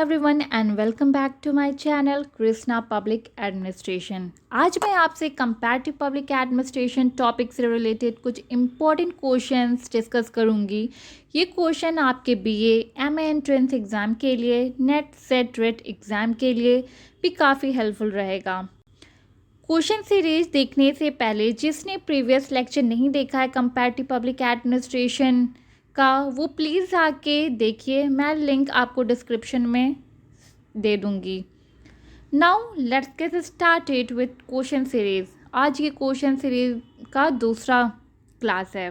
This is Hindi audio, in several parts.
Everyone and welcome back to my channel Krishna public administration. आज मैं आपसे कंपैरेटिव पब्लिक एडमिनिस्ट्रेशन टॉपिक से रिलेटेड कुछ इम्पॉर्टेंट क्वेश्चंस डिस्कस करूंगी। ये क्वेश्चन आपके बीए, एमए एंट्रेंस एग्ज़ाम के लिए, नेट सेट रेट एग्ज़ाम के लिए भी काफ़ी हेल्पफुल रहेगा। क्वेश्चन सीरीज देखने से पहले जिसने प्रीवियस लेक्चर नहीं देखा है कंपैरेटिव पब्लिक एडमिनिस्ट्रेशन का, वो प्लीज़ आके देखिए। मैं लिंक आपको डिस्क्रिप्शन में दे दूँगी। Now let's get started with question series. आज ये क्वेश्चन सीरीज का दूसरा क्लास है।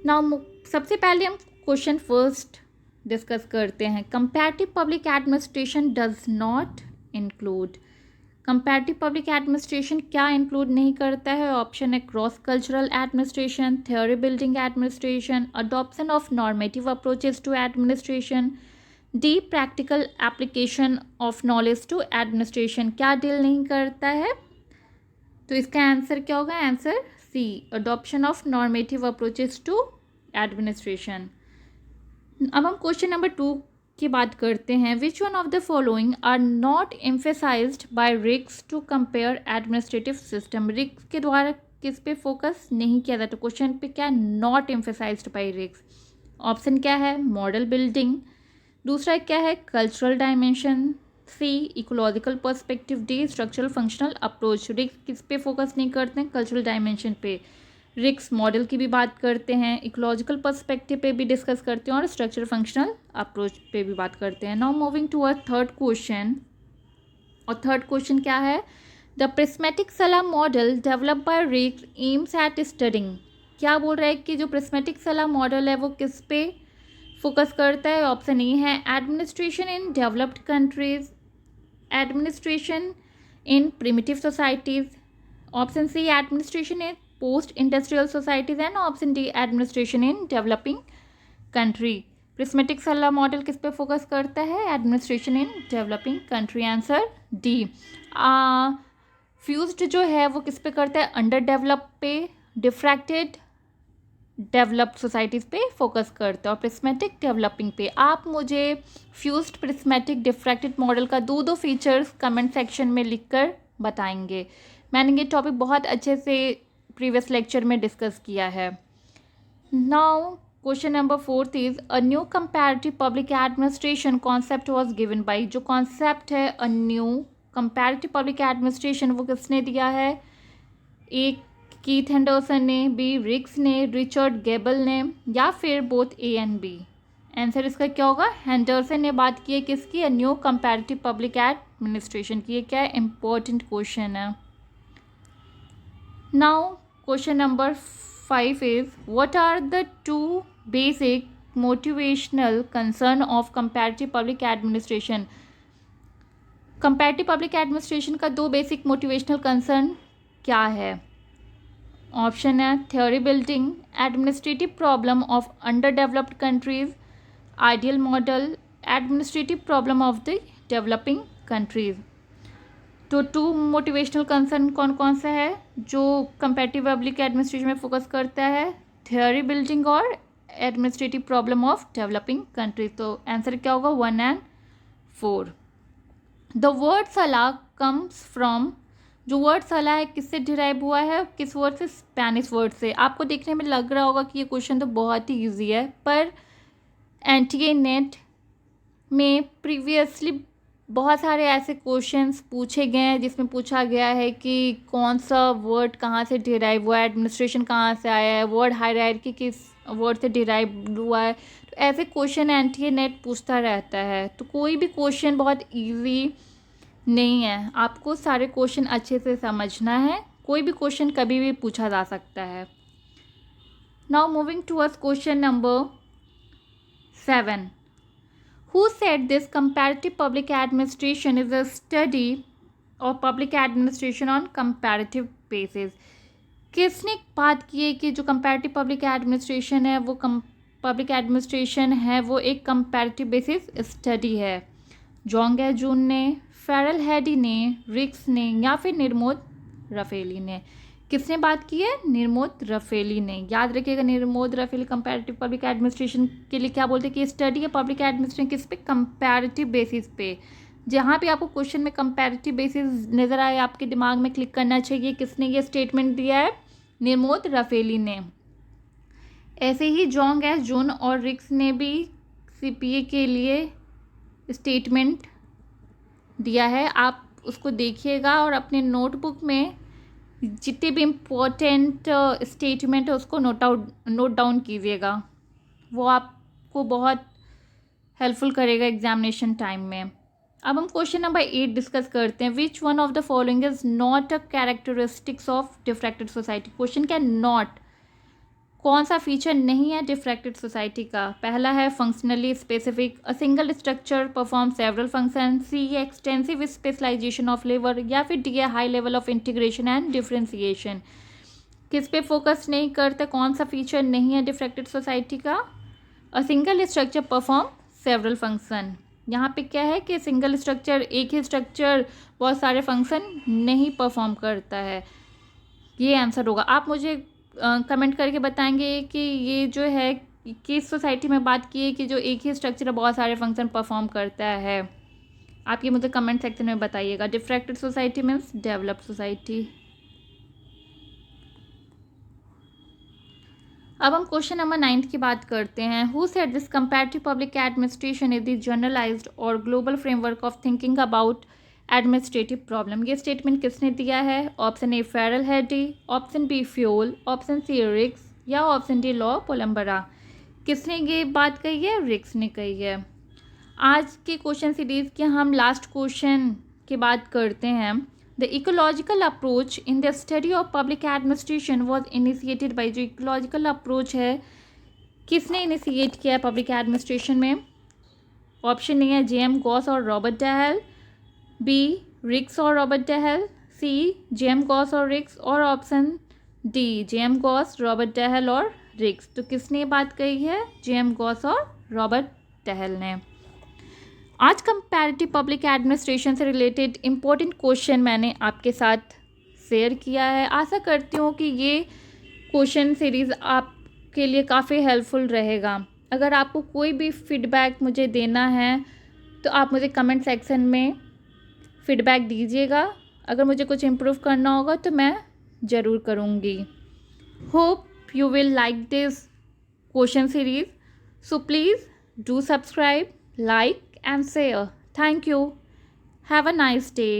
नाउ सबसे पहले हम क्वेश्चन फर्स्ट डिस्कस करते हैं। Comparative public administration does not include. Comparative public administration क्या इंक्लूड नहीं करता है? ऑप्शन है cross cultural administration, theory building administration, adoption of normative approaches to administration, D practical application of knowledge to administration. क्या डील नहीं करता है? तो इसका आंसर क्या होगा? Answer C, adoption of normative approaches to administration. अब हम क्वेश्चन नंबर 2 की बात करते हैं। Which one of the following are not emphasised by Riggs to compare administrative system. Riggs के द्वारा किस पे फोकस नहीं किया जाता? क्वेश्चन पे क्या not emphasised by Riggs? Option क्या है? Model building. दूसरा क्या है? Cultural dimension. C, ecological perspective. D, structural functional approach. Riggs किस पे फोकस नहीं करते हैं? कल्चरल डायमेंशन पे। रिक्स मॉडल की भी बात करते हैं, इकोलॉजिकल पर्सपेक्टिव पे भी डिस्कस करते हैं और स्ट्रक्चर फंक्शनल अप्रोच पे भी बात करते हैं। Now moving to a third question. और थर्ड क्वेश्चन क्या है? The prismatic sala model develop by Riggs aims at studying. क्या बोल रहा है कि जो प्रिस्मेटिक सला मॉडल है वो किस पे फोकस करता है? ऑप्शन ए है administration in developed countries, administration in primitive societies, option C administration in post industrial societies, and option D administration in developing country. Prismatic sala model किस पे फोकस करता है? Administration in developing country. Answer D. Fused जो है वो किस पे करता है? अंडर डेवलप पे, डिफ्रैक्टेड डेवलप्ड सोसाइटीज़ पे फोकस करता है और प्रिस्मेटिक डेवलपिंग पे। आप मुझे फ्यूज्ड, प्रिस्मेटिक, डिफ्रैक्टेड मॉडल का दो फीचर्स कमेंट सेक्शन में लिखकर बताएंगे। मैंने ये टॉपिक बहुत अच्छे से प्रीवियस लेक्चर में डिस्कस किया है। Now question number 4 is a new comparative public administration concept was given by. जो कॉन्सेप्ट है a new comparative public administration वो किसने दिया है? ए, कीथ एंडरसन ने, बी, रिक्स ने, रिचर्ड गेबल ने, या फिर both A and B. Answer इसका क्या होगा? हेंडरसन ने बात की है किसकी? A new comparative public administration की। ये क्या है? इंपॉर्टेंट क्वेश्चन है। Now question number 5 is what are the two basic motivational concern of comparative public administration। comparative public administration का दो बेसिक मोटिवेशनल कंसर्न क्या है? ऑप्शन है theory building, administrative problem of under developed countries, ideal model, administrative problem of the developing countries. तो टू मोटिवेशनल कंसर्न कौन कौन सा है जो कंपैरेटिव पब्लिक एडमिनिस्ट्रेशन में फोकस करता है? थ्योरी बिल्डिंग और administrative problem of developing country. तो आंसर क्या होगा? 1 and 4। द वर्ड सलाह कम्स फ्रॉम। जो वर्ड सलाह है किससे डिराइव हुआ है? किस वर्ड से? स्पेनिश वर्ड से। आपको देखने में लग रहा होगा कि ये क्वेश्चन तो बहुत ही ईजी है, पर एनटीए नेट में प्रीवियसली बहुत सारे ऐसे क्वेश्चंस पूछे गए हैं जिसमें पूछा गया है कि कौन सा वर्ड कहाँ से डिराइव हुआ है, एडमिनिस्ट्रेशन कहाँ से आया है, वर्ड हायरार्की किस वर्ड से डिराइव हुआ है। तो ऐसे क्वेश्चन एनटीए नेट पूछता रहता है। तो कोई भी क्वेश्चन बहुत इजी नहीं है, आपको सारे क्वेश्चन अच्छे से समझना है। कोई भी क्वेश्चन कभी भी पूछा जा सकता है। Now moving towards question number 7। Who said this comparative public administration is a study of public administration on comparative basis। किसने बात की है कि जो कंपैरेटिव पब्लिक एडमिनिस्ट्रेशन है वो पब्लिक एडमिनिस्ट्रेशन है वो एक कंपैरेटिव बेसिस स्टडी है? जोंग जून ने, फेरल हैडी ने, रिक्स ने, या फिर निर्मोद रफेली ने। किसने बात की है? निर्मोद रफेली ने। याद रखिएगा, निर्मोद रफेली कंपैरेटिव पब्लिक एडमिनिस्ट्रेशन के लिए क्या बोलते हैं कि स्टडी है पब्लिक एडमिनिस्ट्रेशन किस पे? कंपैरेटिव बेसिस पे। जहाँ पे आपको क्वेश्चन में कंपैरेटिव बेसिस नज़र आए आपके दिमाग में क्लिक करना चाहिए किसने ये स्टेटमेंट दिया है? निर्मोद रफेली ने। ऐसे ही जोंग एस जून और रिक्स ने भी सीपीए के लिए स्टेटमेंट दिया है। आप उसको देखिएगा और अपने नोटबुक में जितने भी इम्पोर्टेंट स्टेटमेंट है उसको नोट डाउन कीजिएगा, वो आपको बहुत हेल्पफुल करेगा एग्जामिनेशन टाइम में। अब हम क्वेश्चन नंबर 8 डिस्कस करते हैं। Which one of the following is not a characteristics of diffracted society? Question क्या? नॉट, कौन सा फीचर नहीं है डिफ्रैक्टेड सोसाइटी का? पहला है functionally specific, a single structure perform several function, C extensive specialization of labour, या फिर D high level of integration and differentiation. किस पे फोकस नहीं करता? कौन सा फीचर नहीं है डिफ्रैक्टेड सोसाइटी का? अ single structure perform several function. यहाँ पे क्या है कि सिंगल स्ट्रक्चर, एक ही स्ट्रक्चर बहुत सारे फंक्शन नहीं परफॉर्म करता है। ये आंसर होगा। आप मुझे कमेंट करके बताएंगे कि ये जो है किस सोसाइटी में बात की है कि जो एक ही स्ट्रक्चर बहुत सारे फंक्शन परफॉर्म करता है। आप ये मुझे कमेंट सेक्शन में बताइएगा। Diffracted society means developed society. अब हम क्वेश्चन नंबर 9 की बात करते हैं। Who said this comparative public administration is the generalised और global framework of thinking about administrative problem? ये स्टेटमेंट किसने दिया है? Option A Ferrel Heady, option B fuel, option C Riggs, या ऑप्शन डी लॉ पोलम्बरा। किसने ये बात कही है? रिक्स ने कही है। आज के क्वेश्चन सीरीज के हम लास्ट क्वेश्चन की बात करते हैं। The ecological approach in the study of public administration was initiated by. जो इकोलॉजिकल अप्रोच है किसने इनिशिएट किया है पब्लिक एडमिनिस्ट्रेशन में? ऑप्शन ए है जेएम गॉस और रॉबर्ट डैहल, बी रिक्स और Robert Dahl, C J M Gaus और रिक्स, और option D J M Gaus, Robert Dahl और रिक्स। तो किसने ये बात कही है? जेएम गॉस और रॉबर्ट डैहल ने। आज कंपैरेटिव पब्लिक एडमिनिस्ट्रेशन से रिलेटेड इम्पोर्टेंट क्वेश्चन मैंने आपके साथ शेयर किया है। आशा करती हूँ कि ये क्वेश्चन सीरीज़ आपके लिए काफ़ी हेल्पफुल रहेगा। अगर आपको कोई भी फीडबैक मुझे देना है तो आप मुझे कमेंट सेक्शन में फीडबैक दीजिएगा। अगर मुझे कुछ इम्प्रूव करना होगा तो मैं ज़रूर करूँगी। Hope you will like this question series, so please do subscribe, like and share. Thank you. Have a nice day.